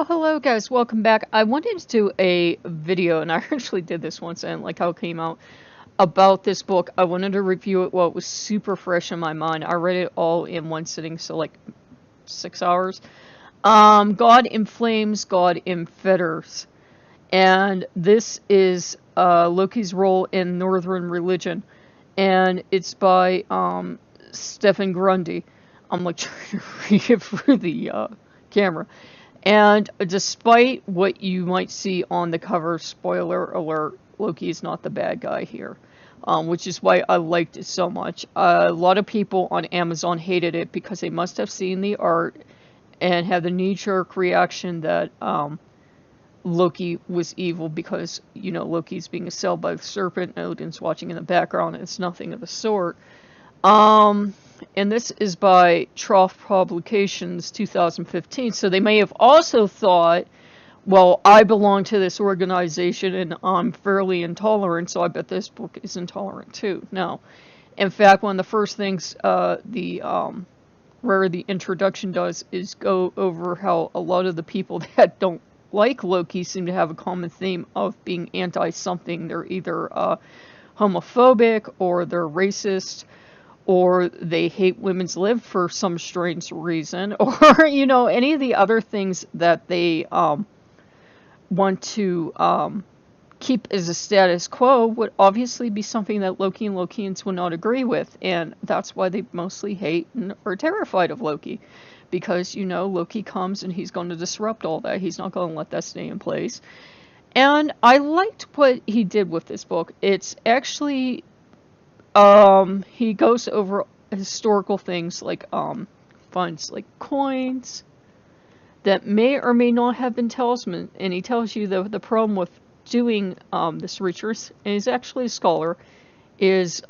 Well, hello guys, welcome back. I wanted to do a video, and I actually did this once, and like how it came out, about this book. I wanted to review it while it was super fresh in my mind. I read it all in one sitting, so like 6 hours. God in Flames, God in Fetters. And this is Loki's role in Northern religion. And it's by Stephen Grundy. I'm like trying to read it through the camera. And despite what you might see on the cover, spoiler alert, Loki is not the bad guy here, which is why I liked it so much. A lot of people on Amazon hated it because they must have seen the art and had the knee-jerk reaction that Loki was evil because, you know, Loki's being assailed by the serpent, Odin's watching in the background, and it's nothing of the sort. And this is by Trough Publications 2015, so they may have also thought, well, I belong to this organization and I'm fairly intolerant, so I bet this book is intolerant too. No. In fact, one of the first things where the introduction does is go over how a lot of the people that don't like Loki seem to have a common theme of being anti-something. They're either homophobic, or they're racist, or they hate women's lib for some strange reason, or, you know, any of the other things that they want to keep as a status quo would obviously be something that Loki and Lokeans would not agree with, and that's why they mostly hate and are terrified of Loki. Because, you know, Loki comes and he's going to disrupt all that. He's not going to let that stay in place. And I liked what he did with this book. It's actually he goes over historical things like finds like coins that may or may not have been talisman, and he tells you the problem with doing this research, and he's actually a scholar, is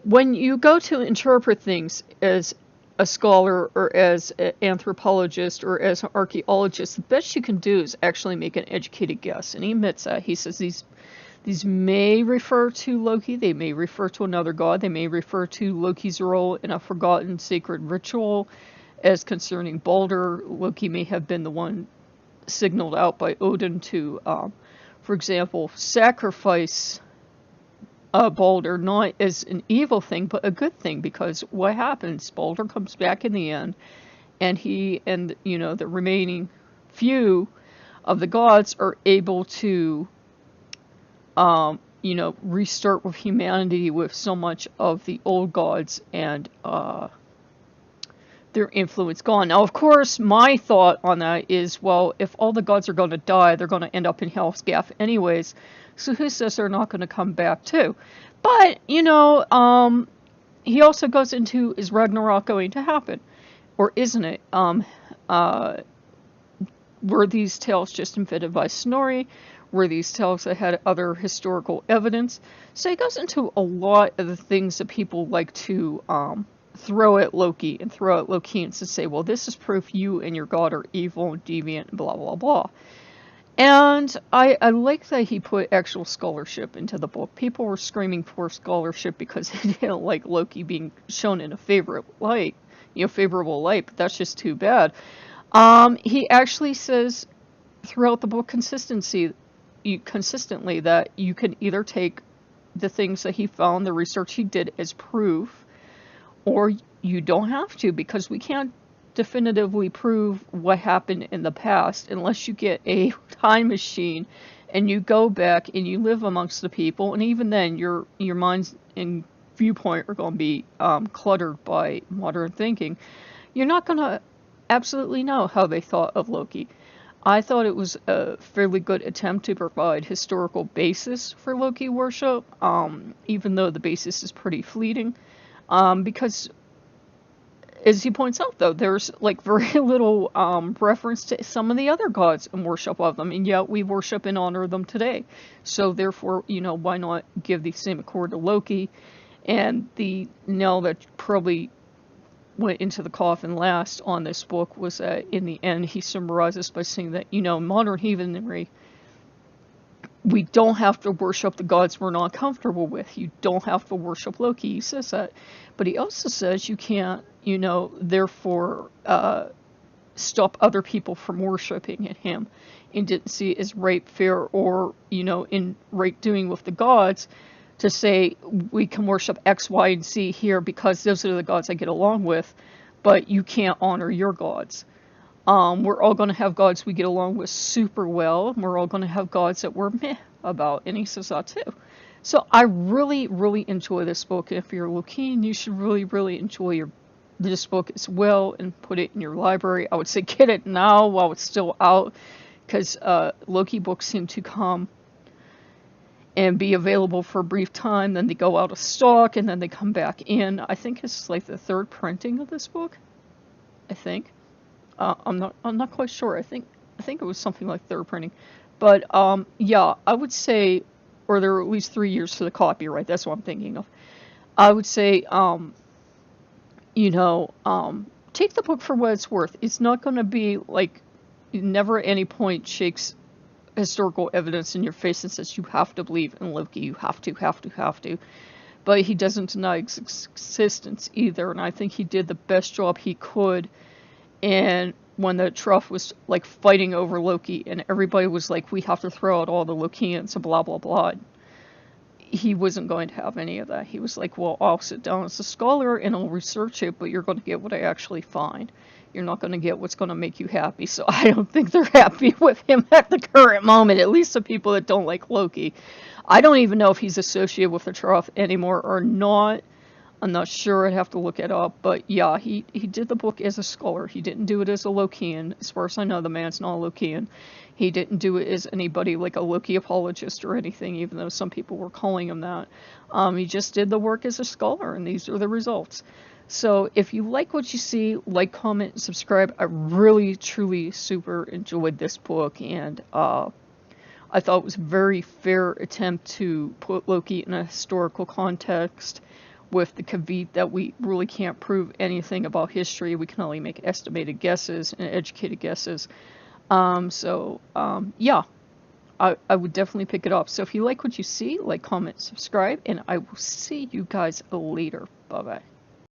when you go to interpret things as a scholar or as an anthropologist or as an archaeologist, the best you can do is actually make an educated guess. And he admits that. He says these may refer to Loki, they may refer to another god, they may refer to Loki's role in a forgotten sacred ritual as concerning Balder. Loki may have been the one signaled out by Odin to, for example, sacrifice Balder, not as an evil thing, but a good thing, because what happens? Balder comes back in the end, and he and, you know, the remaining few of the gods are able to you know, restart with humanity with so much of the old gods and their influence gone. Now, of course, my thought on that is, well, if all the gods are going to die, they're going to end up in Hell's Gaff anyways, so who says they're not going to come back too? But, you know, he also goes into, is Ragnarok going to happen? Or isn't it? Were these tales just invented by Snorri? Were these tales that had other historical evidence? So he goes into a lot of the things that people like to throw at Loki and throw at Lokeans to say, well, this is proof you and your god are evil and deviant and blah, blah, blah. And I like that he put actual scholarship into the book. People were screaming for scholarship because they didn't like Loki being shown in a favorable light, but that's just too bad. He actually says throughout the book consistently that you can either take the things that he found, the research he did, as proof, or you don't have to, because we can't definitively prove what happened in the past unless you get a time machine and you go back and you live amongst the people, and even then your minds and viewpoint are going to be cluttered by modern thinking. You're not going to absolutely know how they thought of Loki. I thought it was a fairly good attempt to provide historical basis for Loki worship, even though the basis is pretty fleeting, because, as he points out, though, there's like very little reference to some of the other gods and worship of them, and yet we worship and honor them today. So therefore, you know, why not give the same accord to Loki? And the nail that probably went into the coffin last on this book was that in the end he summarizes by saying that, you know, modern heathenry, we don't have to worship the gods we're not comfortable with. You don't have to worship Loki. He says that. But he also says you can't, you know, therefore stop other people from worshiping in him, and didn't see it as right, fair, or, in right doing with the gods to say we can worship X, Y, and Z here because those are the gods I get along with, but you can't honor your gods. We're all going to have gods we get along with super well, and we're all going to have gods that we're meh about, and he says that too. So I really, really enjoy this book. If you're Lokean, you should really, really enjoy this book as well and put it in your library. I would say get it now while it's still out, because Loki books seem to come and be available for a brief time, then they go out of stock, and then they come back in. I think it's like the third printing of this book. I think. I'm not quite sure. I think it was something like third printing. But yeah, I would say, or there are at least 3 years for the copyright. That's what I'm thinking of. I would say, take the book for what it's worth. It's not going to be like, never at any point shakes historical evidence in your face and says you have to believe in Loki. You have to. But he doesn't deny its existence either, and I think he did the best job he could. And when the Truff was like fighting over Loki, and everybody was like, we have to throw out all the Lokeans and blah blah blah, he wasn't going to have any of that. He was like, well, I'll sit down as a scholar and I'll research it, but you're going to get what I actually find. You're not going to get what's going to make you happy. So I don't think they're happy with him at the current moment, at least the people that don't like Loki. I don't even know if he's associated with the Truff anymore or not. I'm not sure. I'd have to look it up. But yeah, he did the book as a scholar. He didn't do it as a Lokean. As far as I know, the man's not a Lokean. He didn't do it as anybody like a Loki apologist or anything, even though some people were calling him that. He just did the work as a scholar, and these are the results. So if you like what you see, like, comment, and subscribe. I really, truly, super enjoyed this book, and I thought it was a very fair attempt to put Loki in a historical context with the caveat that we really can't prove anything about history. We can only make estimated guesses and educated guesses. Yeah, I would definitely pick it up. So if you like what you see, like, comment, subscribe, and I will see you guys later. Bye-bye.